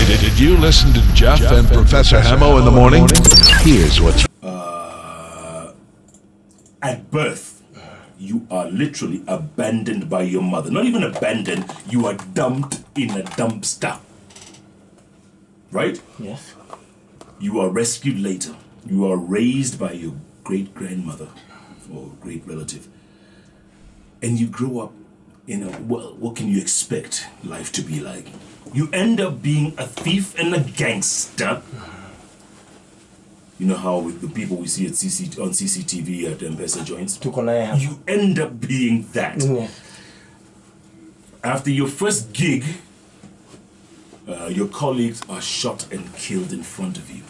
Did you listen to Jeff and Professor Hamo in the morning? Here's what at birth, you are literally abandoned by your mother. Not even abandoned, you are dumped in a dumpster. Right? Yes. You are rescued later. You are raised by your great-grandmother or great relative. And you grow up in a, well, what can you expect life to be like? You end up being a thief and a gangster. You know how with the people we see at on CCTV at M-Pesa joints? You end up being that. After your first gig, your colleagues are shot and killed in front of you.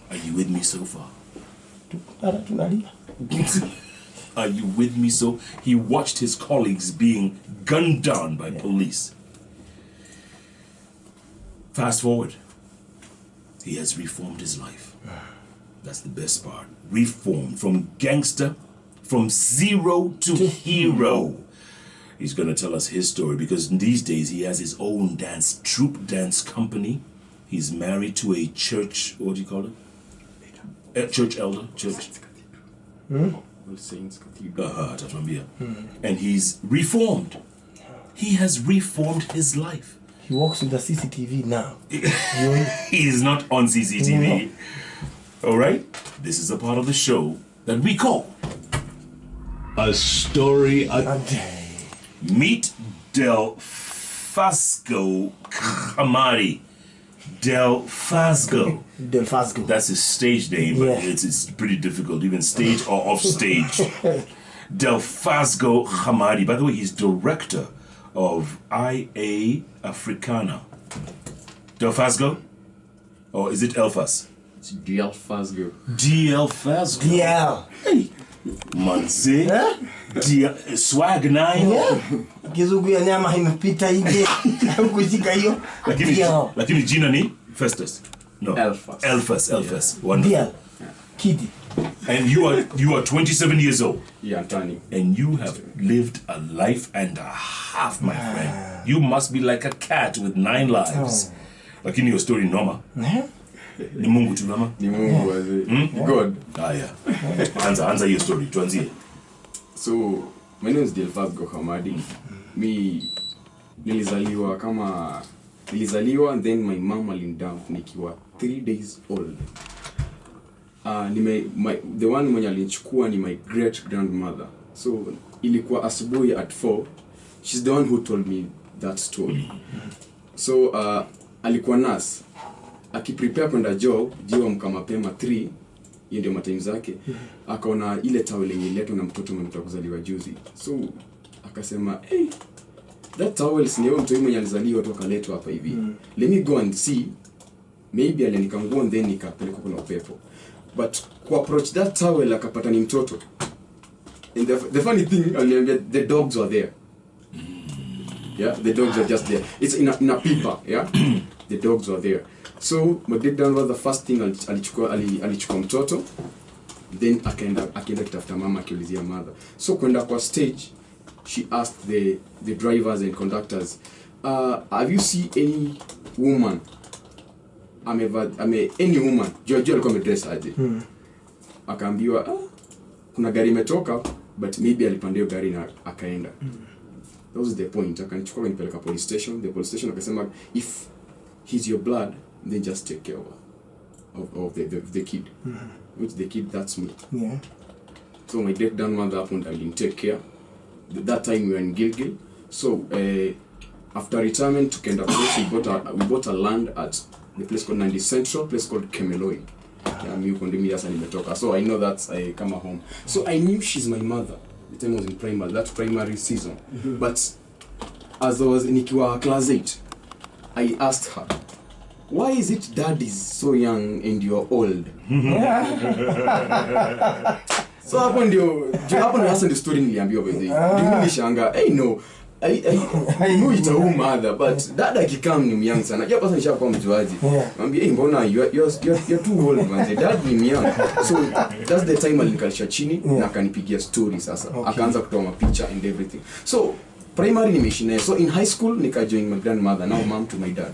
Are you with me so far? Are you with me so? He watched his colleagues being gunned down by police. Fast forward. He has reformed his life. That's the best part. Reformed from gangster, from zero to hero. He's going to tell us his story because these days he has his own troupe dance company. He's married to a church, what do you call it? A church elder. Church. All Saints Cathedral. And he's reformed. He has reformed his life. He works with the CCTV now. He is not on CCTV. All right? This is a part of the show that we call A Story a Day. Meet Del Fasgo Kamari. Del Fasgo. Del Fasgo. That's his stage name, but it's pretty difficult, even stage or off stage. Del Fasgo Hamadi. By the way, he's director of IA Africana. Del Fasgo? Or is it Elfas? It's DL Fasgo. DL Fasgo. DL. Hey. Manze. Swag 9. Kizugu ya nyama imepita hivi. Kushika hiyo. Lakini jina ni Festus. No. Elfas. Wonderful. Kitty. And you are 27 years old. Yeah, Tony. And you have lived a life and a half, my friend. You must be like a cat with 9 lives. Lakini your story normal. Ni Mungu tu nama? Ni Mungu wazi. God. Yeah. Anza your story. Tuanzie. So, my name is Del Fasgo Hamadi. Nilizaliwa and then my mom alinidump nikiwa 3 days old. The one mwenye alinichukua ni my great grandmother. So ilikuwa asubuhi at 4. She's the one who told me that story. So alikuwa nurse. Akiprepare kwenda job, amka mapema 3, hiyo ndio matime zake. Akaona ile towel yenye iletwa na mtoto mwenye kuzaliwa juzi. So akasema, "Hey, that towel si ndio mtoto mwenye alizaliwa tu akaletwa hapa hivi. Let me go and see. Maybe alinikangua and then nikapeleka kuna upepo." But ku approach that towel akapata ni mtoto. And the funny thing, the dogs were there. Yeah, the dogs are just there. It's in a paper, yeah? The dogs were there. So, my great grandmother, the first thing alichukua mtoto, then akaenda kutafuta mama akiulizia mother. So, kwenda kwa stage, she asked the drivers and conductors, have you seen any woman? Any woman, Jojo alikuwa amedress aje. Akaambiwa, kuna gari imetoka, but maybe alipanda hiyo gari na akaenda. That was the point. Akanichukua kunipeleka police station. The police station akasema, if he's your blood, then just take care of the kid. Which the kid, that's me. Yeah. So my great grandmother happened, I didn't take care. That time we were in Gilgil. So after retirement to Kenda Place, we bought a land at the place called Nandi Central, place called Kemeloi. So I know that I come home. So I knew she's my mother. The time I was in primary, that primary season. But as I was in class 8, I asked her, why is it dad is so young and you're old? So hapo ndio hasa ndio story niliambiwa by the way. Nilishanga, hey no, I know it's a mother, but dad akikam ni young sana. Japo sasa nishakuwa mjuaji. Mwambie, hey, mbona you're too old man. Dad ni young. So that's the time alinikalisha chini na akanipigia story sasa. Akaanza kutoa mapicha and everything. So primary nimeishi naye. So in high school nika join my grandmother, now mom to my dad.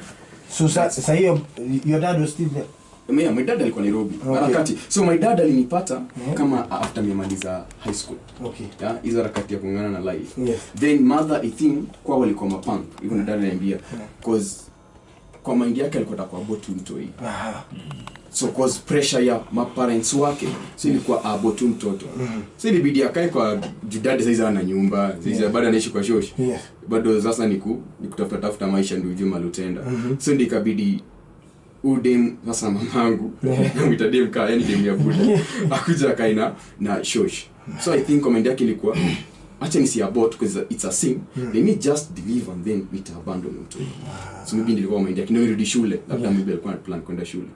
So sasa hiyo your dad was still there? My dad alikuwa Nairobi. Harakati. So my dad alinipata kama after nimemaliza high school. Okay. Yeah, hizo harakati ya kuungana na life. Yes. Then mother I think kwa walikuwa mapunk. Even na dad ananiambia cause kwa mind yake alikuwa atakuwa bot mtoi. Aha. So cause pressure ya my parents wake so ilikuwa abot mtoto. So ilibidi akae kwa dad sasa ana nyumba, sasa bado anaishi kwa shosh. Yes. Bado sasa nikutafuta maisha ndio ujue malutenda. So ndikabidi udem sasa mamangu namwita dem ka yani dem ya buda akuja kaina na shosh. So I think comment yake ilikuwa acha nisi abort because it's a sin. Let me just believe and then abandon mtu. So maybe nilikuwa mind yake ndio nirudi shule labda maybe alikuwa plan kwenda shule.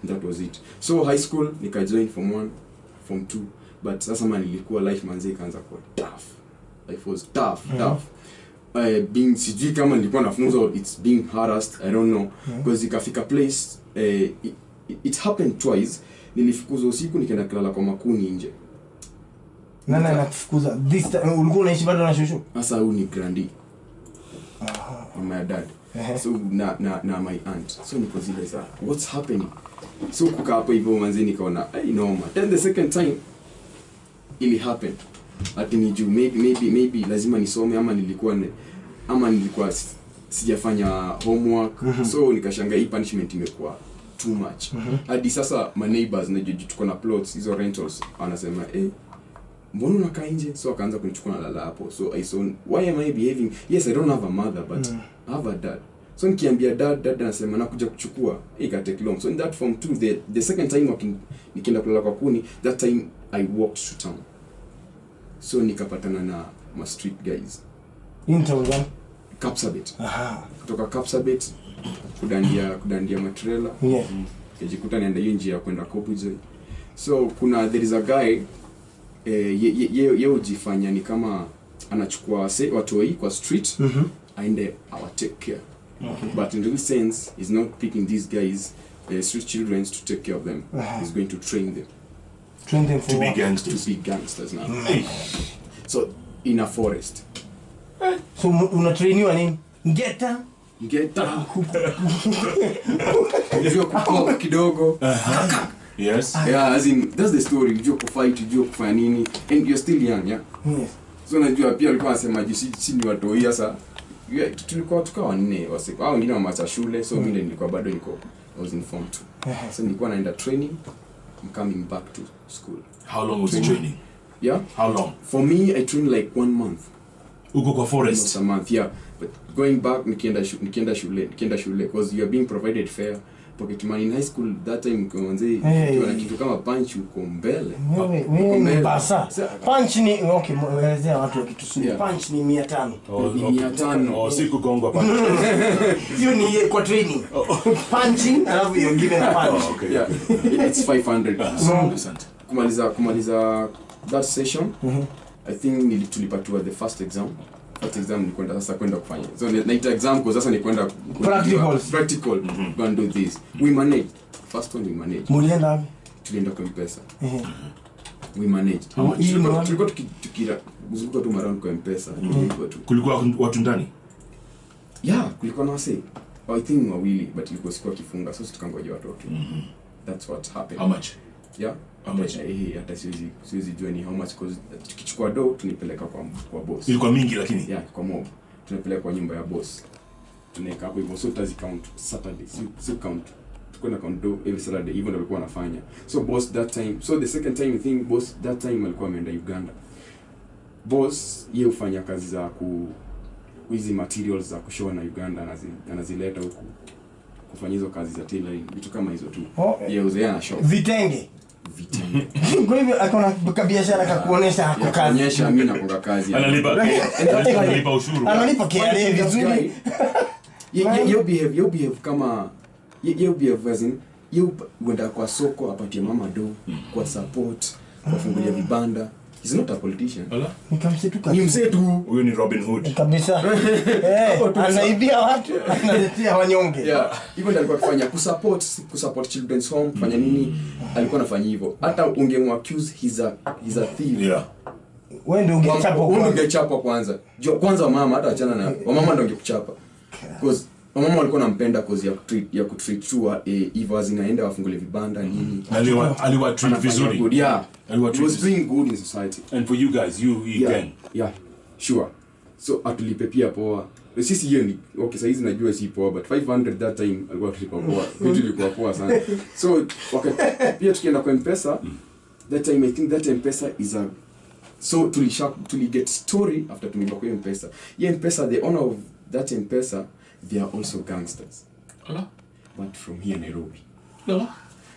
That was it. So high school nika join form 1 form 2 but sasa man ilikuwa life manzi ikaanza kuwa tough. Life was tough. Being sijui kama nilikuwa nafunza it's being harassed I don't know because ikafika place it happened twice. Nilifukuzwa usiku nikaenda kulala kwa makuni nje. Nana nakufukuza this time ulikuwa unaishi bado na shushu? Sasa huyu ni grandi. My dad. So na my aunt. So niko zile za what's happening? So kukaa hapo hivyo manzi nikaona noma. Then the second time ili happen. Ati ni juu maybe lazima nisome ama nilikuwa sijafanya homework. So nikashanga hii punishment imekuwa too much. Hadi sasa my neighbors na tuko na plots hizo rentals wanasema mbona unakaa nje? So akaanza kunichukua na lala hapo. So I saw why am I behaving? Yes, I don't have a mother but I have a dad. So nikiambia dad anasema nakuja kuchukua ika take long. So in that form 2 the second time nikienda kulala kwa kuni that time I walked to town. So nikapatana na ma street guys. In town Kapsabet. Aha. Kutoka Kapsabet kudandia matrela. Yeah. Kujikuta naenda hiyo njia kwenda Kobujoy. So there is a guy yeye ujifanya ni kama anachukua watoi kwa street aende take care. But in real sense he's not picking these guys street children to take care of them. He's going to train them to be gangsters. To be gangsters now. So in a forest. So unatrainiwa nini? Ngeta unajua kukoka kidogo. Yes. Yeah, as in that's the story. Unajua kufight, unajua kufanya nini and you're still young, yeah. Yes. So unajua pia alikuwa anasema si ni watoi sasa. Tulikuwa tukawa 4 wasiku. Hao wengine wamaacha shule so mimi nilikuwa bado I was in form 2. So nilikuwa naenda training. I'm coming back to school. How long was the training? Yeah. How long? For me I trained like 1 month. Uko kwa forest? Almost a month, yeah. But going back nikienda shule because you are being provided fair pocket money in high school that time kuanze kuna kitu kama punch uko mbele. Wewe ni basa. Punch ni okay, muelezea watu wa kitu sio. Punch ni 500. Ni 500. Siku gongo punch. Hiyo ni kwa training. Punching alafu nyingine na punch. Okay. Yeah. It's 500. So kumaliza that session I think tulipatiwa the first exam nilikwenda sasa kwenda kufanya. So naita exam kwa sasa nilikwenda practical go and do this. We managed. First one we managed. Mulienda wapi? Tulienda kwa M-Pesa. We managed. Tulikuwa tukira kuzunguka tu around kwa M-Pesa. Kulikuwa watu ndani? Yeah, kulikuwa na wase. I think wawili but ilikuwa sikuwa kifunga so tukangoja watoto. That's what happened. How much? Yeah. How much? Hata siwezi jua ni how much because tukichukua do tunipeleka kwa boss. Ilikuwa mingi lakini? Yeah, kwa mob. Tunapeleka kwa nyumba ya boss. Tunaweka hapo hivyo so tazi count Saturday. So count. Tukona count do every Saturday even alikuwa anafanya. So boss that time. So the second time I think boss that time alikuwa ameenda Uganda. Boss yeye hufanya kazi za hizi materials za kushona Uganda anazileta huku. Kufanya hizo kazi za tailoring vitu kama hizo tu. Yeye uzeana shop. Vitenge. Kwa hivyo akona biashara akakuonesha hako kazi. Anaonyesha mimi nakonga kazi. Analipa ushuru. Analipa kiasi vizuri. You behave kama you behave as in you wenda kwa soko apatie mama do kwa support kwa fungulia vibanda. He's not a politician. Nikamsetuka. Ni mzee tu. Huyo ni Robin Hood. Kabisa. Anaibia watu, analetea wanyonge. Yeah. Even alikuwa akifanya kusupport children's home, kufanya nini? Alikuwa anafanya hivyo. Hata ungemwaccuse he's a thief. Yeah. Wewe ndio ungechapa kwanza. Kwanza mama hata achana na mama ndio ungekuchapa. Because mama walikuwa wanampenda cause ya kutreat tour Eva zinaenda wafungule vibanda nini. Aliwa treat vizuri. Yeah. Aliwa treat. He was doing good in society. And for you guys, you can. Yeah. Sure. So atulipe pia poa. Sisi hiyo ni okay, sasa hizi najua si poa but 500 that time alikuwa atulipa poa. Vitu vilikuwa poa sana. So pia tukienda kwa M-Pesa that time I think that M-Pesa is a so tuli get story after tumeiba kwa M-Pesa. Yeah, M-Pesa, the owner of that M-Pesa, they are also gangsters. But from here Nairobi.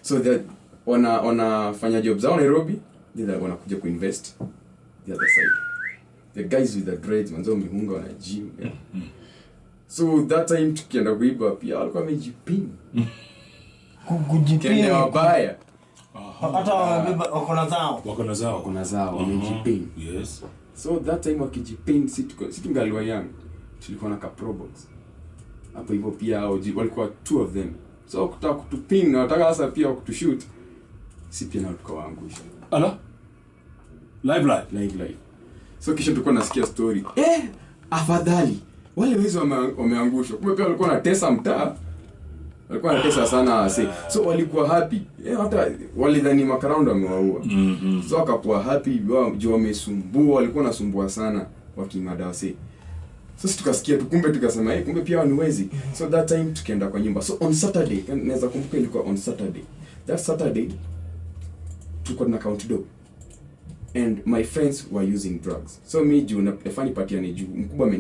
So that wanafanya jobs zao Nairobi, then wanakuja kuinvest the other side. The guys with the dreads manzo mihunga wana gym. Yeah. So that time tukienda kuiba pia alikuwa amejipin. Kujipin wabaya. Hata wako na zao wamejipin. Yes. So that time wakijipin sitingaliwa young. Tulikuwa na kaprobox. Hapo hivyo pia walikuwa two of them. So kutaka kutupin na wataka sasa pia kutushoot. Si pia na tukawaangusha. Live. So kisha tulikuwa nasikia story. Afadhali wale wezi wameangushwa. Kumbe pia walikuwa wanatesa mtaa. Walikuwa wanatesa sana wase. So walikuwa happy. Hata walidhani makaraundi wamewaua. So wakakuwa happy, juu wamesumbua, walikuwa nasumbua sana wakimada wase. Sasa tukasikia kumbe tukasema kumbe pia ni wezi. So that time tukaenda kwa nyumba. So on Saturday, naweza kumbuka ilikuwa on Saturday. That Saturday tulikuwa na count do. And my friends were using drugs. So me juu nafanya party ni juu mkubwa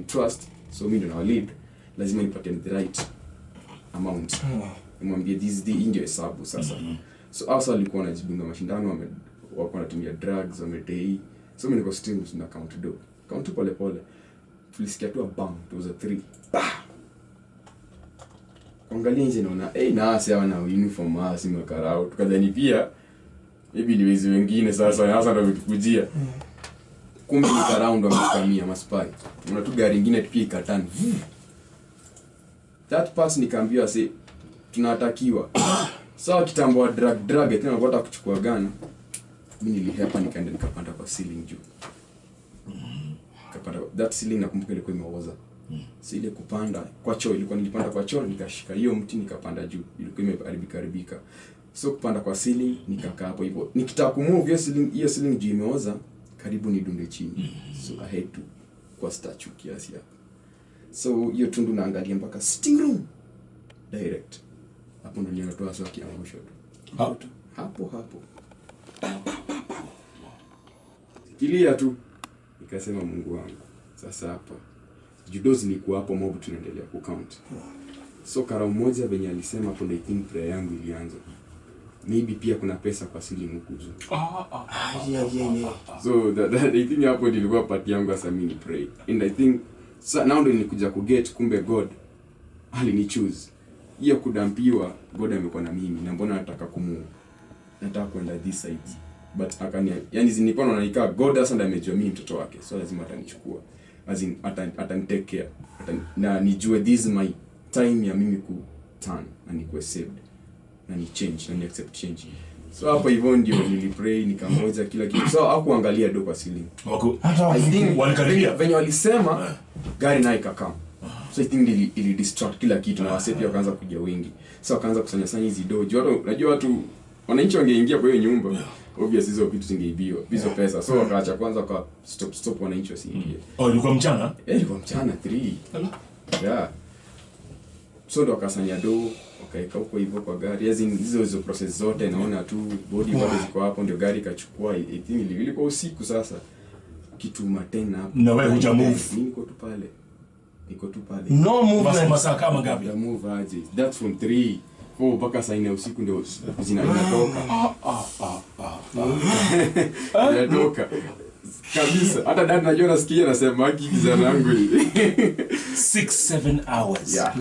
trust. So me ndo na lead. Lazima nipate the right amount. Nimwambie this the ndio hesabu sasa. So also alikuwa anajibinga mashindano walikuwa wanatumia drugs wamedei. So mimi niko streams na count do. Count pole. Tulisikia tu bang, it was a 3. Kuangalia nje naona na sawa na uniform asi makarao. Tukadhani pia maybe ni wezi wengine sasa hasa ndio vitukujia. Kumbe ni around wamekamia maspai. Kuna tu gari nyingine pia ikatani. That part nikaambiwa tunatakiwa. Sawa kitambo wa drug tena wanataka kuchukua gani. Mimi nilihepa nikaenda nikapanda kwa ceiling juu. Kapanda that ceiling nakumbuka ilikuwa imeoza. Si ile kupanda kwa choo ilikuwa nilipanda kwa choo nikashika hiyo mti nikapanda juu. Ilikuwa imeharibika. So kupanda kwa ceiling nikakaa hapo hivyo. Nikitaka kumove hiyo ceiling juu imeoza karibu nidunde chini. So I had to kwa statue kiasi hapo. So hiyo tundu naangalia mpaka sitting room direct. Hapo ndo nilitoa swaki angusho tu. Hapo. Kilia tu. Nikasema Mungu wangu. Sasa hapa judozi nilikuwa hapo mob tunaendelea ku count. So kara mmoja venye alisema hapo ndio I think prayer yangu ilianza. Maybe pia kuna pesa kwa ceiling huko juu. So that I think hapo nilikuwa part yangu as mimi pray. And I think so now ndo nilikuja ku get kumbe God alini choose. Hiyo kudampiwa God amekuwa na mimi na mbona nataka kwenda this side. But yani zinipona naika God hasa ndo amejua mimi mtoto wake. So lazima atanichukua. As in take care. Na nijue this is my time ya mimi ku turn na nikuwe saved. Na ni change na ni accept change. So hapo hivyo ndio nilipray nikangoja kila kitu. So hakuangalia do kwa ceiling. I think walikaribia venye walisema gari nayo ikakam. So I think ili distract kila kitu na wase pia wakaanza kuja wengi. So wakaanza kusanya hizi dojo. Unajua watu wananchi wangeingia kwa hiyo nyumba. Obviously hizo vitu zingeibiwa. Hizo pesa. So wakaacha kwanza kwa stop wananchi wasiingie. Ilikuwa mchana? Ilikuwa mchana 3. Yeah. So ndo wakasanya do wakaeka huko hivyo kwa gari. Hizo process zote naona tu body bado ziko hapo ndio gari ikachukua. I think ilikuwa usiku sasa. Kitu 10 hapo. Na wewe huja move. Niko tu pale. No movement. Masaa kama ngapi? Ya move aje. That's from 3 mpaka saa 4 usiku ndio zinatoka. Inatoka. Kabisa. Hata dad najua nasikia anasema kijana wangu 6-7 hours. Yeah.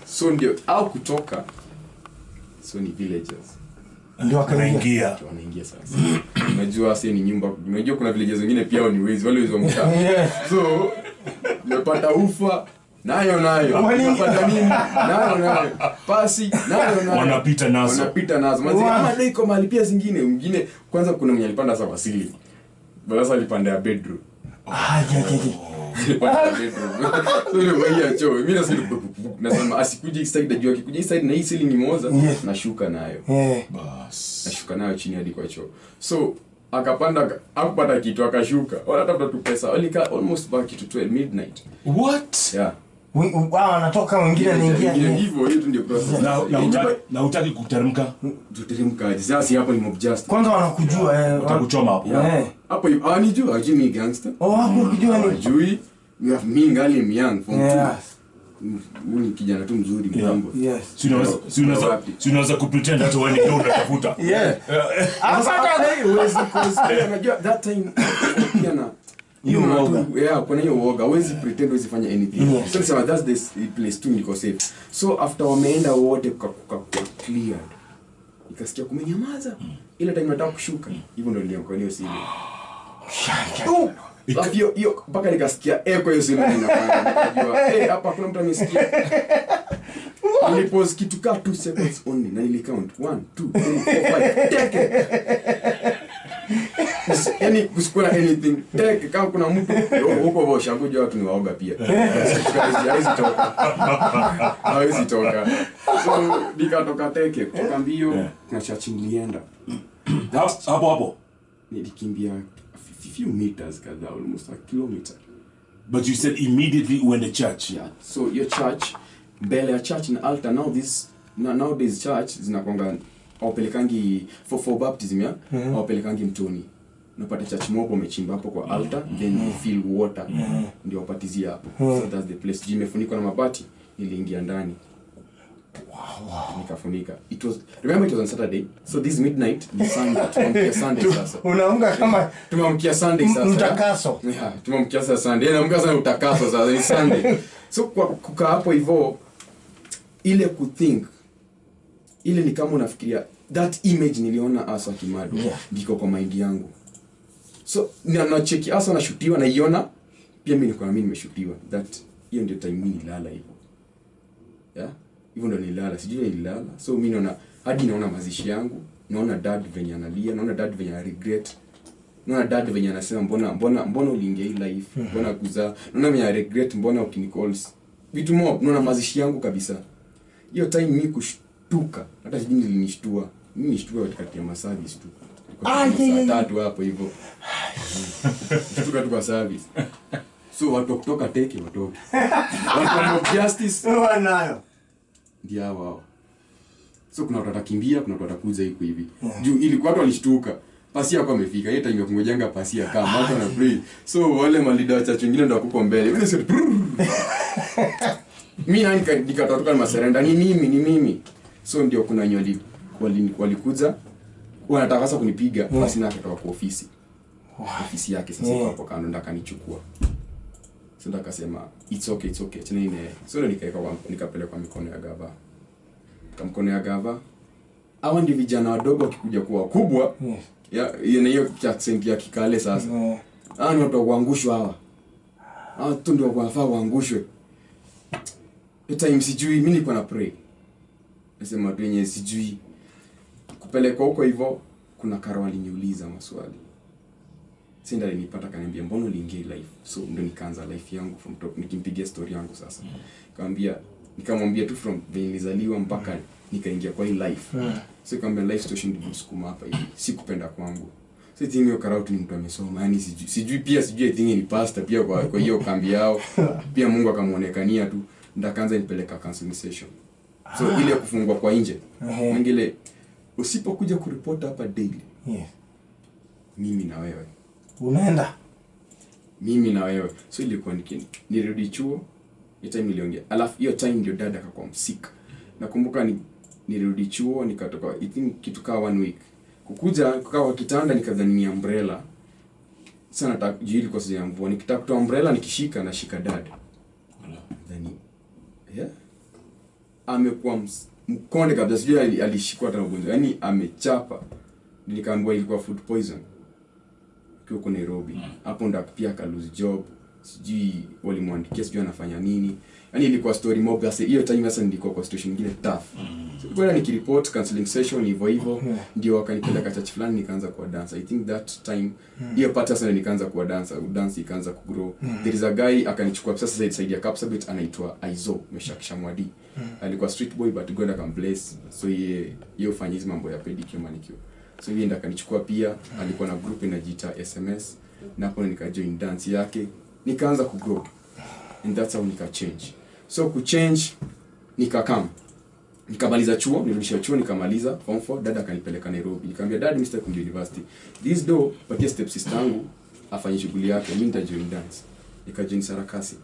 So ndio au kutoka. So ni villagers. Ndio wanaingia sasa. Unajua sasa ni nyumba. Unajua kuna villagers wengine pia ni wezi wale wezi wa mtaa. So nimepata ufa nayo unapata nini nayo pasi nayo wanapita nazo kama ndio iko mahali pia zingine mwingine kwanza kuna mwenye alipanda sasa wasili basi alipanda ya bedroom Nilipata bedroom. So niliwaia choo. Mimi nasema asikuje side najua akikuja side na hii ceiling imoza nashuka nayo. Bas. Nashuka nayo chini hadi kwa choo. So akapanda akupata kitu akashuka. Wala tafuta tu pesa. Walika almost back to 12 midnight. What? Yeah. Wao anatoka mwingine anaingia. Hivyo hiyo ndio process. Na utaki kuteremka. Tuteremka. Sasa hapo ni mob just. Kwanza wanakujua Utakuchoma hapo. Hapo anijua ajimi gangster. Wako kujua ni Ajui. You have me ngali young from Mimi kijana tu mzuri mtambo. Yes. Si unaweza kupretend hata wewe ndio unatafuta. Hapana hiyo Huwezi cause unajua that time yana kuna hiyo uoga. Huwezi pretend huwezi fanya anything. So nisema that's the place to niko safe. So after wameenda wote kwa clear. Ikasikia kumenyamaza. Ile time nataka kushuka. Hivyo ndio nilikuwa hiyo siri. Hiyo mpaka nikasikia echo hiyo simu inafanya. Najua hapa kuna mtu amesikia. Nilipause kitu ka 2 seconds only na nilicount 1 2 3 4 5 take. Yaani kusikuna anything take kama kuna mtu huko bosha ngoja watu ni waoga pia. Hawezi toka. So nikatoka teke kutoka mbio na chachi nilienda. Hapo. Nilikimbia few meters kadhaa, almost a kilometer. But you said immediately when the church. Yeah. So your church, mbele ya church na altar nowadays church zinakwanga awapelekangi for baptism ya awapelekangi mtoni. Unapata church mopo umechimba hapo kwa altar then you fill water ndio wapatizia hapo. So that's the place. Jimefunikwa na mabati niliingia ndani. Wow. Nikafunika. Remember it was on Saturday. So this midnight ni Sunday. Tumamkia Sunday sasa. Unaunga kama tumamkia Sunday sasa. Utakaso. Yeah, tumamkia sasa Sunday. Naamka sana utakaso sasa ni Sunday. So kwa kukaa hapo hivyo ile kuthink ile ni kama unafikiria that image niliona Asa Kimado ndiko kwa mind yangu. So na cheki Asa anashutiwa na iona pia mimi niko na mimi nimeshutiwa. That hiyo ndio time mimi nilala hivyo. Yeah? Hivyo ndo nilala, sijui nilala. So mimi naona mazishi yangu, naona dad venye analia, naona dad venye ana regret. Naona dad venye anasema mbona uliingia hii life? Mbona kuzaa? Naona venye ana regret mbona ukinicalls. Vitu mob, naona mazishi yangu kabisa. Hiyo time mimi kushtuka, hata sijui nilinishtua. Mimi nishtuka katika ya service tu. Saa 3 hapo hivyo. Nishtuka tu kwa service. So watu kutoka teke watoke. Watu wa justice wanayo. Ndio wao. So kuna watu watakimbia, kuna watu watakuja hivi. Juu ilikuwa watu walishtuka. Pasi yako amefika. Hiyo time ya kungojanga pasi ya kama watu wana pray. So wale malida wa church wengine ndio wako mbele. Mimi sio. Mimi nani nikatoka na maserenda ni mimi. So ndio kuna nyoli walikuja. Wanataka sasa kunipiga pasi na kutoka kwa ofisi. Ofisi yake sasa hapo kando ndaka nichukua. So ndakasema it's okay tena ine. So nikapeleka mikono ya gava. Mkono ya gava. Hawa ndio vijana wadogo wakikuja kuwa kubwa. Ya hiyo accent ya Kikale sasa. Ni watu waangushwa hawa. Tu ndio wanafaa waangushwe. Time sijui mimi niko na pray. Nasema tu yenyewe sijui kupeleka huko hivyo kuna karo aliniuliza maswali. Sinda nilipata kaniambia mbona uliingia life. So ndio nikaanza life yangu from top nikimpigia story yangu sasa. Nikamwambia tu from nilizaliwa mpaka nikaingia kwa hii life. So nikamwambia life situation ndio msukuma hapa hivi. Sikupenda kwangu. So I think hiyo karauti ni mtu amesoma. Yaani sijui I think ni pastor pia kwa hiyo kambi yao. Pia Mungu akamuonekania tu ndakaanza nipeleka counseling session. So ile kufungwa kwa nje. Ngine usipokuja kuripoti hapa daily. Mimi na wewe. Unaenda? Mimi na wewe. So ilikuwa nirudi chuo. Hiyo time niliongea. Alafu hiyo time ndio dada akakuwa msika. Nakumbuka nirudi chuo nikatoka I think kitu kama 1 week. Kukuja kukaa kwa kitanda nikadhani ni umbrella. Sana nataka jili kwa sababu ya mvua. Nikitaka kutoa umbrella nikishika na shika dada. Then amekuwa mkonde kabisa sijui alishikwa hata ugonjwa. Yaani amechapa. Nikaambiwa ilikuwa food poison. Kwa Nairobi. Hapo ndo pia ka lose job. Sijui walimwandikia sijui anafanya nini. Yaani ilikuwa story mob sasa hiyo time sasa nilikuwa kwa situation nyingine tough. Kwa nikireport counseling session hivyo ndio wakanipeleka church fulani nikaanza kuwa dance. I think that time hiyo part sasa nikaanza kuwa dance ikaanza kugrow. There is a guy akanichukua sasa side ya Kapsabet anaitwa Aizo Meshak Shamwadi. Alikuwa street boy but God akambless. So yeye fanyizi mambo ya pedicure manicure. So yeye ndo akanichukua pia, alikuwa na group inajiita SMS na hapo nikajoin dance yake, nikaanza kugrow. And that's how change. So kuchange nikamaliza chuo, nilirudisha chuo nikamaliza form 4, dada akanipeleka Nairobi. Nikamwambia dad, Mr. Kundi University. This door patia step sister yangu afanye shughuli yake, mimi nitajoin dance. Nikajoin Sarakasi.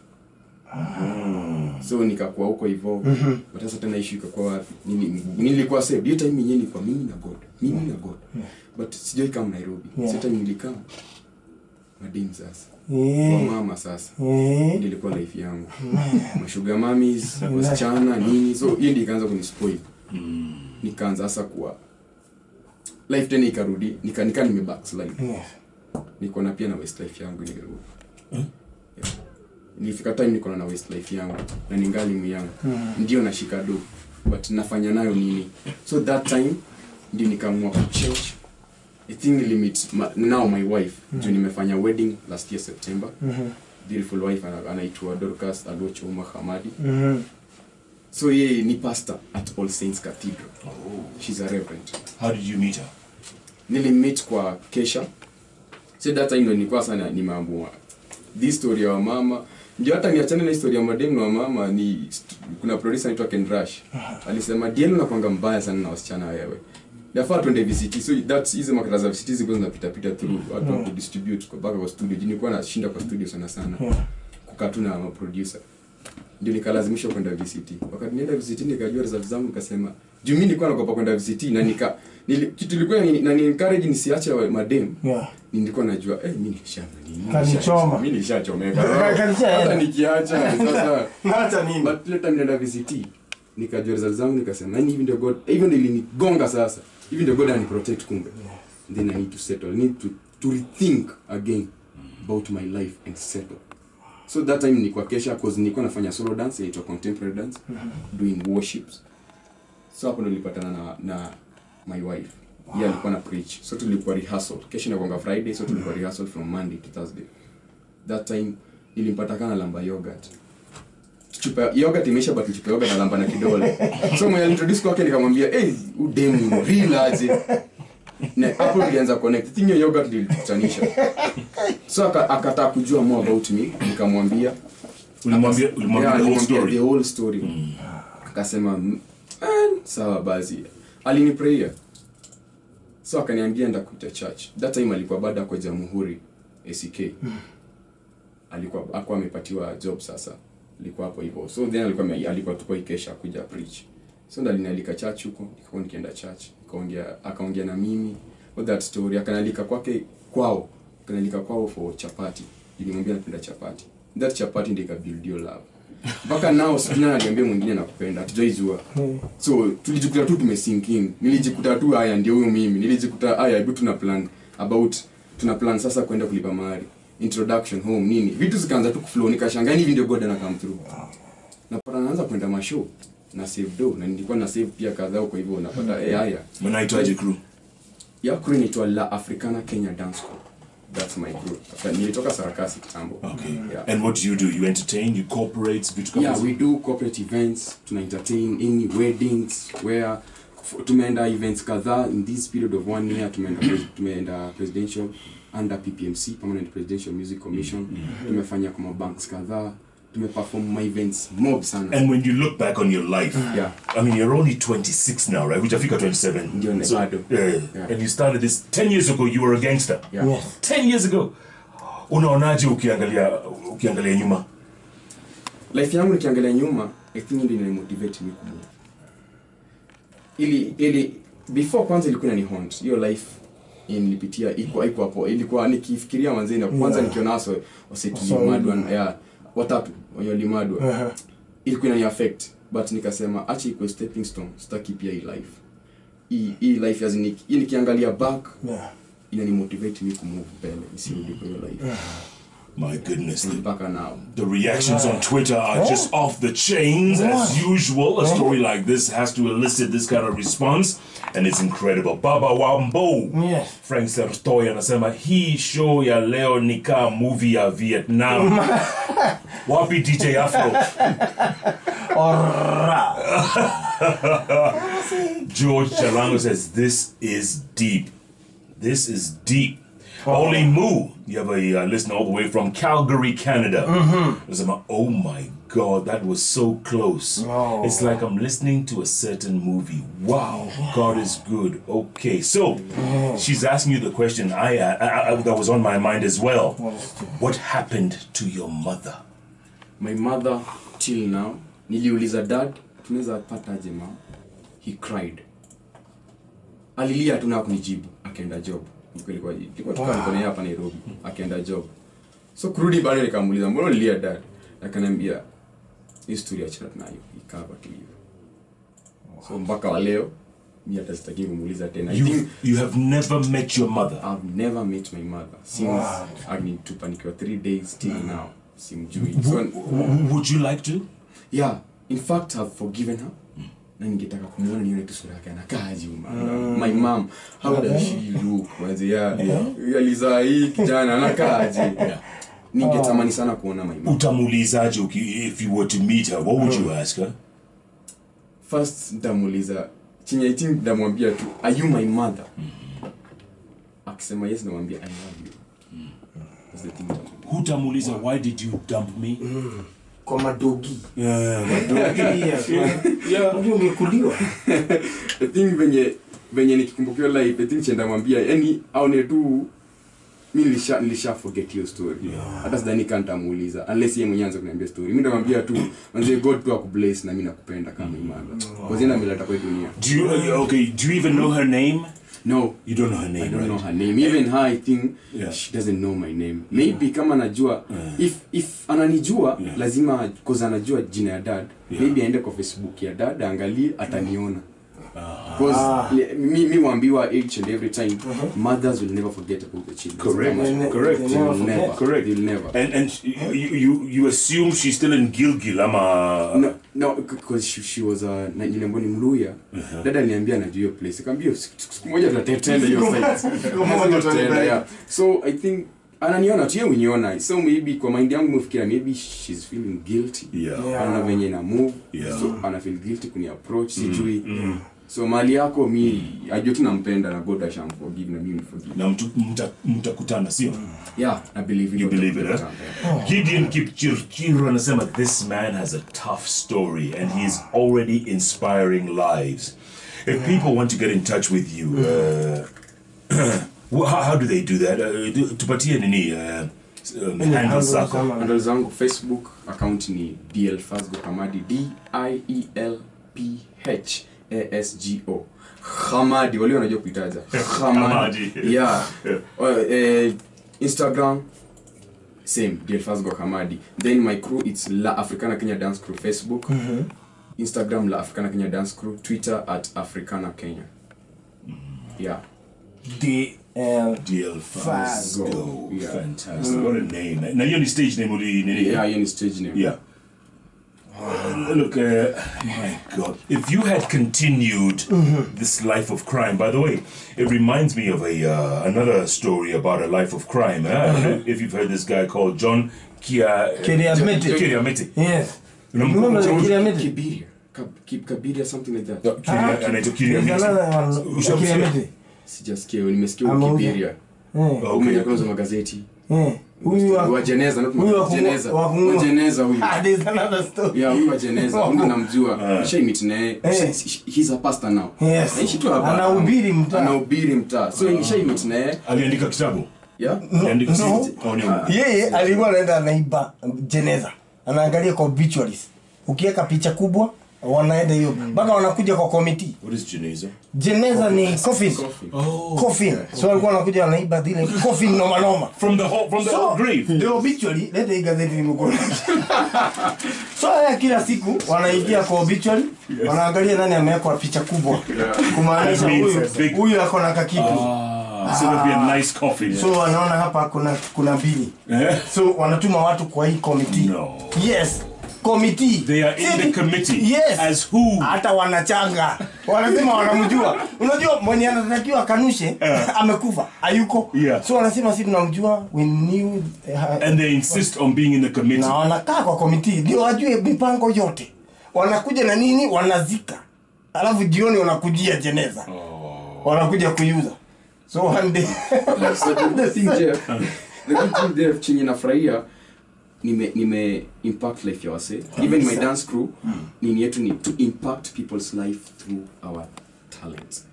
So nikakuwa huko hivyo. But sasa tena issue ikakuwa wapi? Nilikuwa saved. Hiyo time yenyewe nilikuwa mimi na God. But sijui kama Nairobi. Sasa time nilikaa madini sasa. Kwa mama sasa. Nilikuwa life yangu. Mashuga mamis, wasichana, nini. So hiyo ndio ikaanza kunispoil. Nikaanza sasa kuwa life tena ikarudi, nika nimebackslide. Niko na pia na Westlife yangu nilirudi. Nilifika time niko na Westlife yangu na ningali myangu. Ndio nashika do but nafanya nayo nini? So that time ndio nikaamua kuchange. I think limit now my wife. Ndio nimefanya wedding last year September. Beautiful wife anaitwa Dorcas Alocho Mahamadi. So yeye ni pastor at All Saints Cathedral. She's a reverend. How did you meet her? Nilimmeet kwa Kesha. So that time ndio nilikuwa sana nimeamua this story ya mama. Ndio hata niachane na historia ya madem na mama, ni kuna producer anaitwa Ken Rush. Alisema Dielo unakwanga mbaya sana na wasichana wewe. Nafaa tuende VCT. So that's hizo makala za VCT ziko zinapita through watu wa distribute kwa baka kwa studio. Nilikuwa nashinda kwa studio sana. Kukaa tu na producer. Ndio nikalazimishwa kwenda VCT. Wakati nienda VCT nikajua results zangu nikasema, juu mimi nilikuwa nakopa kwenda VCT na kitu ilikuwa na ni encourage nisiache madem. Nilikuwa najua mimi Kanichoma. Mimi nishachomeka. Hata nikiacha sasa hata nini. But let time nenda VCT nikajua results zangu nikasema hivi ndio God, even ndio ilinigonga sasa. Hivi ndio God aniprotect kumbe. Then I need to settle. I need to rethink again about my life and settle. So that time nilikuwa Kesha cause nilikuwa nafanya solo dance, inaitwa contemporary dance, doing worships. So hapo nilipatana na my wife. Yeye alikuwa na preach. So tulikuwa rehearsal. Kesha inakuanga Friday, so tulikuwa rehearsal from Monday to Thursday. That time nilimpata kana lamba yogurt. Chupa yogurt imesha but chupa yogurt na lamba na kidole. So mwenye introduce kwake nikamwambia, udemu real aje. Na hapo nilianza connect. Tinyo yogurt nilitutanisha. So akataka kujua more about me, nikamwambia Ulimwambia the whole story. Akasema sawa basi. Aliniprayer. So akaniambia nenda kuita church. That time alikuwa baada kwa Jamhuri ACK. Alikuwa amepatiwa job sasa. Alikuwa hapo hivyo. So then alikuwa tuko Kesha kuja preach. So ndo alinalika church huko, nikaenda church. Akaongea na mimi with that story. Akanalika kwao. Akanalika kwao for chapati. Nilimwambia napenda chapati. That chapati ndio ikabuild your love. Mpaka now sina niambia mwingine nakupenda, hatujaijua. So tulijikuta tu tumesinking. Nilijikuta tu haya ndio huyo mimi. Nilijikuta haya hebu tuna plan sasa kwenda kulipa mahari. Introduction home nini. Vitu zikaanza tu kuflow, nikashangaa hivi ndio God ana come through. Napata naanza kwenda mashow na save do na nilikuwa na save pia kadhaa kwa hivyo napata haya. Mnaitwaje crew? Ya crew inaitwa La Africana Kenya Dance Crew. That's my group. Nilitoka Sarakasi kitambo. Okay. Yeah. And what do? You entertain, you cooperate, we do corporate events, tuna entertain any weddings where tumeenda events kadhaa in this period of 1 year. Tumeenda presidential under PPMC, Permanent Presidential Music Commission. Tumefanya kama banks kadhaa. Tumeperform my events mob sana. And when you look back on your life, I mean you're only 26 now, right? Hujafika 27. So, and you started this 10 years ago. You were a gangster. 10 years ago. Unaonaje ukiangalia nyuma? Life yangu nikiangalia nyuma, I think ndio inanimotivate mimi kumua. Ili before kwanza ilikuwa ni haunt. Your life nilipitia iko hapo. Ilikuwa nikifikiria manzeni kwanza nikiona aso waseti madwa watatu walimadwa. Ilikuwa inani affect but nikasema acha iko stepping stone, sitaki pia hii life. Hii life as nikiangalia back inani motivate mimi kumove mbele, nisirudi kwa hiyo life. My goodness. mpaka now. The reactions on Twitter are just off the chains as usual. A story like this has to elicit this kind of response, and it's incredible. Baba Wambo. Yes. Frank Sertoy anasema hii show ya leo ni kama movie ya Vietnam. Wapi DJ Afro? Ora. George Chalango says this is deep. This is deep. Oli Moo, you have a listener all the way from Calgary, Canada. Oh my God, that was so close. Oh. It's like I'm listening to a certain movie. Wow, God is good. Okay, so she's asking you the question I that was on my mind as well. What happened to your mother? My mother till now, niliuliza dad, tunaweza pataje ma? He cried. Alilia tu na kunijibu, akaenda job. Nilikuwa tukaona hapa Nairobi, akaenda job. So kurudi baada nikamuuliza, mbona ulilia dad? Akaniambia history achana nayo, ikaba tu hiyo. So mpaka wa leo mimi hata sitaki kumuuliza tena. You have never met your mother? I've never met my mother since agnitupa nikiwa 3 days till now. Simjui. So would you like to? Yeah, in fact I've forgiven her. Na ningetaka kumuona nione tu sura yake anakaaje my mom, how does she look? Aliza hii kijana anakaaje? Ningetamani sana kuona my mom. Utamuulizaje if you were to meet her? What would you ask her? First ndamuuliza chenye I think ndamwambia tu, are you my mother? Akisema yes namwambia I love you. That's the thing. Hutamuuliza why did you dump me? Kwa madogi. Madogi. Yeah. Ndio umekuliwa. I think venye nikikumbukia live, I think chenda mwambia yani aone tu mimi nilisha forget your story. Hata sidhani kantamuuliza unless yeye mwenyewe anza kuniambia story. Mimi ndamwambia tu manze God tu akubless na mimi nakupenda kama imani. Kwa zina mileta kwa dunia. Do you even know her name? No, you don't know her name. I don't know her name. Even her, I think she doesn't know my name. Maybe kama anajua if ananijua lazima cause anajua jina ya dad. Maybe aende kwa Facebook ya dad angalie ataniona. Because me wambiwa each and every time mothers will never forget about the children. Correct. They'll never. And you assume she's still in Gilgil ama no because she was niliambiwa ni Mluya. Dada aliniambia anajua hiyo place. Nikamwambia siku moja tutatenda hiyo site. So I think ananiona tu yeye uniona. So maybe kwa mind yangu mfikiria maybe she's feeling guilty. Ana venye na move. So ana feel guilty kuni approach sijui. So mali yako mi ajua tu nampenda na God shall forgive na mimi forgive. Na mtakutana sio? Yeah, I believe you believe it. Gideon Kipchirchir anasema this man has a tough story and he is already inspiring lives. If people want to get in touch with you, how do they do that? Tupatie nini handle zangu Facebook account ni DL Fasgo Hamadi DIELPHASGO Hamadi, wale wanajua kuitaja Hamadi. Yeah. Instagram same DL Fasgo Hamadi. Then my crew it's La Africana Kenya Dance Crew Facebook. Instagram La Africana Kenya Dance Crew, Twitter @Africana Kenya. Yeah. DL Fasgo. Yeah. Fantastic. What a name. Now you're on the stage name Yeah, you're on the stage name. Yeah. Look, my God. If you had continued this life of crime, by the way, it reminds me of another story about a life of crime. I don't know if you've heard this guy called John Kiriamete. Yes. Remember Kibiria? Kabiria, something like that. Kiriamete. Sijasikia, nimesikia Kibiria. Umenyakauza magazeti. Huyu wa Jeneza, not Jeneza. Wa Jeneza huyu. There's another story. Yeah, huyu wa Jeneza. Mtu namjua. Shai meet naye. He's a pastor now. Yes. Anahubiri mtaa. So shai meet naye. Aliandika kitabu. Yeah. Yeye alikuwa anaenda naiba Jeneza. Anaangalia kwa obituaries. Ukiweka picha kubwa wanaenda hiyo mpaka wanakuja kwa committee. What is Jeneza? Jeneza ni coffin. Coffin. So alikuwa anakuja anaiba zile coffin noma. From the grave. The obituary, leta hii gazeti nimekuona. So kila siku wanaingia kwa obituary, wanaangalia nani ameweka picha kubwa. Kumaanisha huyu ako na kakitu. So it'll be a nice coffee. So wanaona hapa kuna bili. So wanatuma watu kwa hii committee. No. Yes. Committee. They are in the committee. Yes. As who? Hata wanachanga. Wanasema wanamjua. Unajua mwenye anatakiwa kanushe amekufa. Hayuko. Yeah. So wanasema sisi tunamjua. We knew and they insist on being in the committee. Na wanakaa kwa committee ndio wajue mipango yote. Wanakuja na nini? Wanazika. Alafu jioni wanakujia jeneza. Wanakuja kuiuza. So one day the thing Jeff chenye nafurahia nime impact life ya wase. Even my dance crew nini yetu ni to impact people's life through our talents.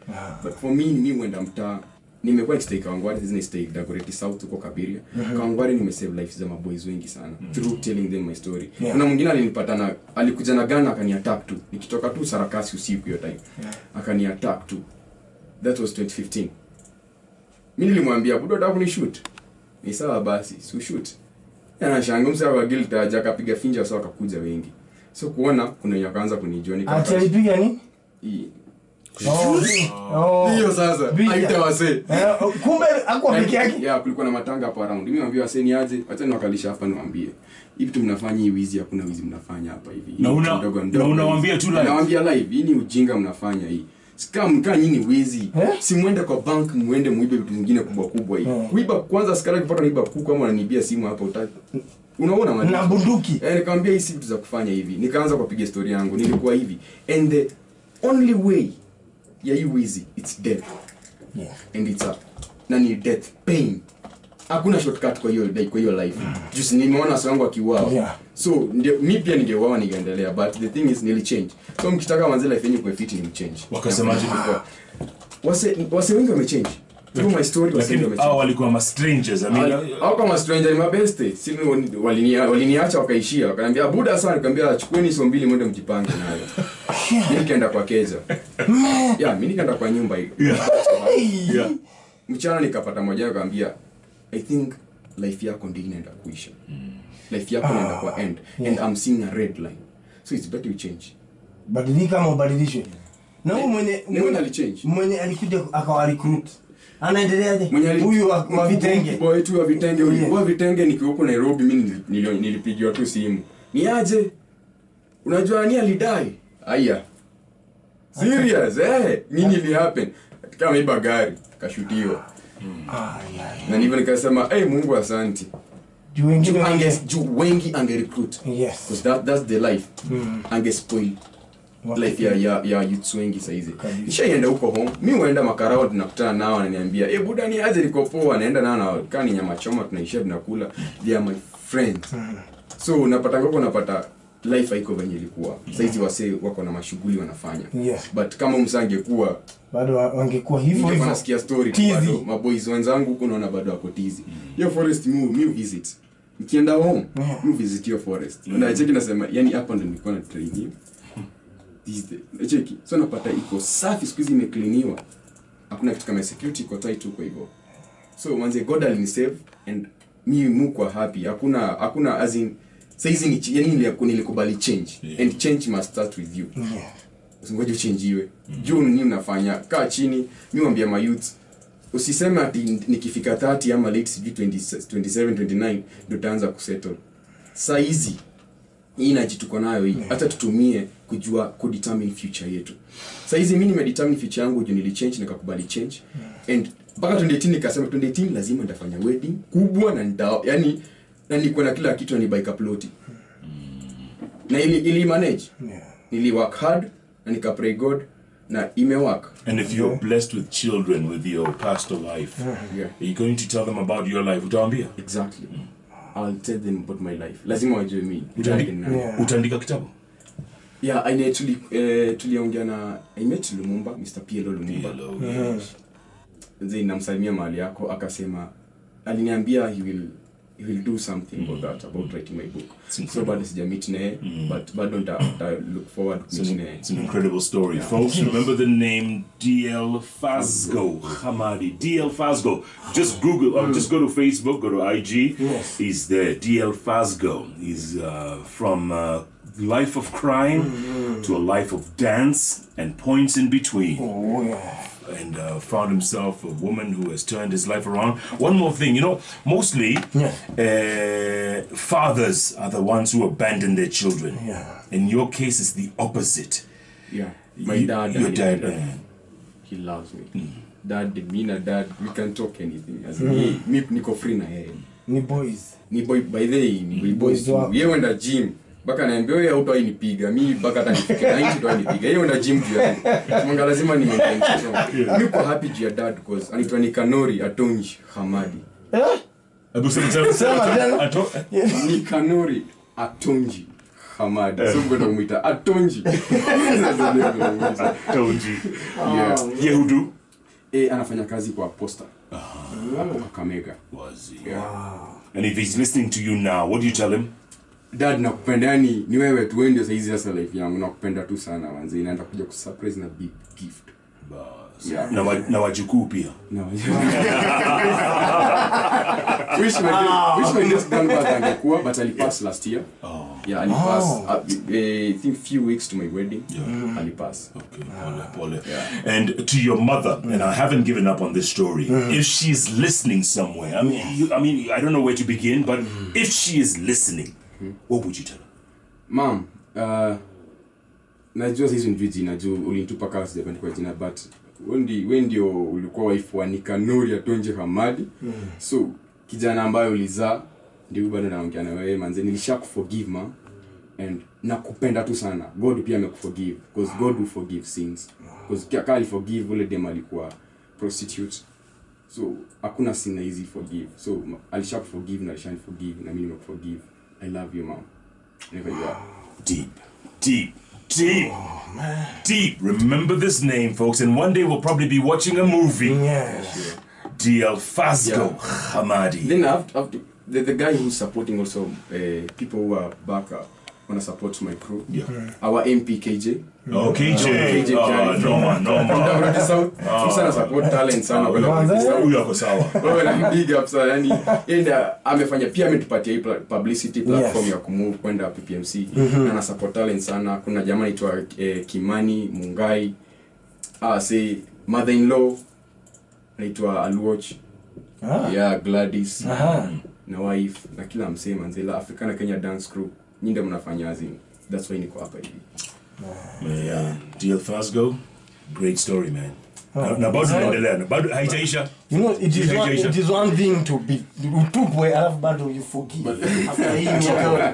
But for me wenda mtaa nimekuwa nikistay Kawangware, hizi ni stay Dagoretti South huko Kabiria. Kawangware nimesave life za maboys wengi sana through telling them my story. Kuna mwingine alinipata na alikuja na gun akaniattack tu. Nikitoka tu Sarakasi usiku hiyo time. Akaniattack tu. That was 2015. Mimi nilimwambia budo nataka kunishoot. Ni sawa basi, si shoot. Anashangaa msao wa guilt aje akapiga finja sawa akakuja wengi. So kuona kuna yakaanza kunijua ni kama alipiga nini? Hiyo sasa haita wase. Kumbe hakuwa peke yake. Yeah, kulikuwa na matanga hapo around. Mimi niambia wase ni aje, acha niwakalisha hapa niwaambie. Hivi tu mnafanya hii wizi, hakuna wizi mnafanya hapa hivi. Na unawaambia tu live. Nawaambia live, hii ni ujinga mnafanya hii. Mkaa nyinyi wizi. Si muende kwa bank muende muibe vitu vingine kubwa hii. Kuiba kwanza skara kipata niiba kuku ama unanibia simu hapa utaki. Unaona mali. Na bunduki. Nikamwambia hii si vitu za kufanya hivi. Nikaanza kupiga story yangu. Nilikuwa hivi. And the only way ya hii wizi it's death. Yeah. And it's a nani death pain. Hakuna shortcut kwa hiyo life. Just nimeona watu wangu akiuawa. Yeah. So mimi pia ningeuawa ningeendelea, but the thing is nili change. So mkitaka manze life yenu kwa fit ni change. Wakasemaje before? Wase wengi wamechange. Through my story wase wengi wamechange. Walikuwa ma strangers. Hao kama stranger ni mabeste. Si waliniacha wakaishia. Wakaniambia buda sana, nikamwambia chukueni hizo mbili mwende mjipange nayo. Mimi nikaenda kwa Keza. Mimi nikaenda kwa nyumba hiyo. Yeah. Mchana nikapata moja akamwambia I think life yako ndio inaenda kuisha. Life yako inaenda kwa end. And I'm seeing a red line. So it's better you change. Badilika ama ubadilishwe. Na huyu mwenye alikuja akawa recruit. Anaendeleaje? Huyu wa vitenge. Boy tu wa vitenge, wa vitenge nikiwa huko Nairobi mimi nilipigiwa tu simu. Ni aje? Unajua nani alidai? Aya. Serious nini ili happen? Kama iba gari kashutiwa. Na ndivyo nikasema Mungu asante. Juu wengi ange recruit. Yes. Because that's the life. Ange spoil life ya youth wengi saizi. Nishaenda huko home. Mimi huenda makarao tunakutana nao wananiambia buda ni aje liko poa, naenda nao na kani nyama choma tunaishia tunakula. They are my friends. So unapata life haiko venye ilikuwa. Saizi wase wako na mashughuli wanafanya. Yes. But kama msangekuwa bado wangekuwa hivyo. Nasikia story bado maboys wenzangu huko naona bado wako tizi. Hiyo forest me visit. Nikienda home, me visit your forest. Na cheki nasema yani hapa ndo nilikuwa na training. Cheki. So napata iko safi siku hizi imecleaniwa. Hakuna kitu kama security iko tight huko hivyo. So manze God alinisave and me mko happy. Hakuna as in saizi ni yani nilikubali change. And change must start with you. Usingoje uchenjiwe. Juu nini unafanya? Kaa chini, mimi mwambia my youth usiseme ati nikifika 30 ama late 27 29 ndio taanza kusettle. Saizi hii najituko nayo hii. Hata tutumie kujua kudetermine future yetu. Saizi mimi nimedetermine future yangu juu nilichange nikakubali change. And mpaka 2018 nikasema 2018 lazima nitafanya wedding kubwa na yani na nilikuwa na kila kitu ni bike upload. Na ili manage. Nili work hard na nika pray God na imework. And if you're blessed with children with your pastor life, are you going to tell them about your life? Utaambia? Exactly. I'll tell them about my life. Lazima wajue mimi. Utaandika kitabu? Yeah, I actually tuliongea na I met Lumumba, Mr. PLO Lumumba. Then namsalimia mahali yako akasema aliniambia he will do something about that, about writing my book. So bado sijamit naye, but bado nita look forward to meeting naye. It's an incredible story. Folks, remember the name D.L. Fazgo Hamadi. D.L. Fazgo. Just Google, or just go to Facebook, go to IG. Yes. He's there. D.L. Fazgo. He's from life of crime to a life of dance and points in between. Oh, yeah. and found himself a woman who has turned his life around. One more thing, you know, mostly fathers are the ones who abandon their children. Yeah. In your case, it's the opposite. Yeah. My dad. Your dad. He loves me. Dad, me na dad, we can talk anything. As me niko free na yeye. Ni boys. Ni boy by the way, ni boys. Yeye wenda gym. Baka naambia wewe hautoi nipiga. Mimi baka hata nifike 90 ndio nipiga. Yeye wenda gym juu yangu. Mwanga lazima ni maintain. Niko happy juu ya dad because anaitwa Nikanori Atonji Hamadi. Abu sema Nikanori Atonji Hamadi. So ngoja kumuita Atonji. Atonji. Yeah. Yehudu. Anafanya kazi kwa Posta. Hapo Kakamega. Was he? Yeah. And if he's listening to you now, what do you tell him? Dad, nakupenda, yani ni wewe tu, wewe ndio saizi sasa life yangu, nakupenda tu sana manzi, inaenda kuja kusurprise na big gift. Bas. Yeah. Na wajukuu pia. No. Wish my next grandfather angekuwa, but alipass last year. Oh. Yeah, alipass. I think few weeks to my wedding. Yeah. Alipass. Okay. Pole. Yeah. And to your mother, and I haven't given up on this story. If she's listening somewhere, I mean, I don't know where to begin, but if she is listening, what would you tell her? Mom, najua sisi njui jina juu ulinitupa kawa sijapenda kwa jina, but wewe ndio ulikuwa wife wa Nikanori Atonji Hamadi. So kijana ambaye ulizaa ndio bado naongea na wewe manze, nilishakuforgive ma, and nakupenda tu sana. God pia amekuforgive because God will forgive sins. Because kali forgive ule dem alikuwa prostitute. So hakuna sin easy forgive. So alishakuforgive na alishaniforgive na mimi nimekuforgive. I love you, mom. Never you are. Deep. Oh, man. Deep. Remember this name, folks, and one day we'll probably be watching a movie. Yeah. DL Fazgo Hamadi. Then I have to the guy who's supporting also people who are back wanna support my crew. Yeah. Our MP KJ. Oh, KJ. No man. Sana support talent sana huyu ako sawa. Wewe na big up sana, yani enda amefanya pia ametupatia publicity platform ya kumove kwenda PPMC na na support talent sana. Kuna jamaa anaitwa Kimani Mungai, say mother-in-law anaitwa Aluoch. Yeah, Gladys. Na wife na kila msee manzela African Kenya dance crew. Nyinyi ndio mnafanya azini. That's why niko hapa hivi. Yeah, DL Fazgo, great story, man. Na bado naendelea, bado haijaisha. You know, it is one thing to be utupwe alafu bado you forgive. After him,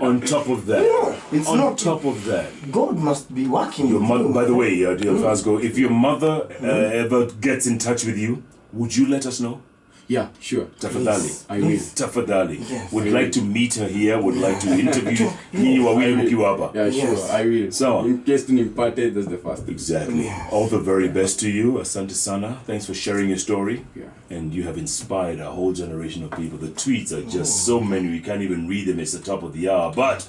on top of that, it's on not top of that, God must be working. Your mother, by the way, DL Fazgo, if your mother ever gets in touch with you, would you let us know? Yeah, sure. Tafadhali. I will. Tafadhali. Yes. Would like to meet her here, would like to interview me wawili mkiwa hapa. Yeah, sure. Yes. I will. So, in case to imparte, that's the first thing. Exactly. All the very best to you. Asante sana. Thanks for sharing your story. Yeah. And you have inspired a whole generation of people. The tweets are just so many, we can't even read them. It's the top of the hour. But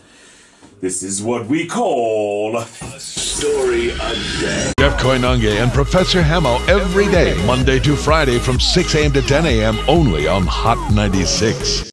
this is what we call a story a day. Jeff Koinange and Professor Hamo every day, Monday to Friday from 6 a.m. to 10 a.m. only on Hot 96.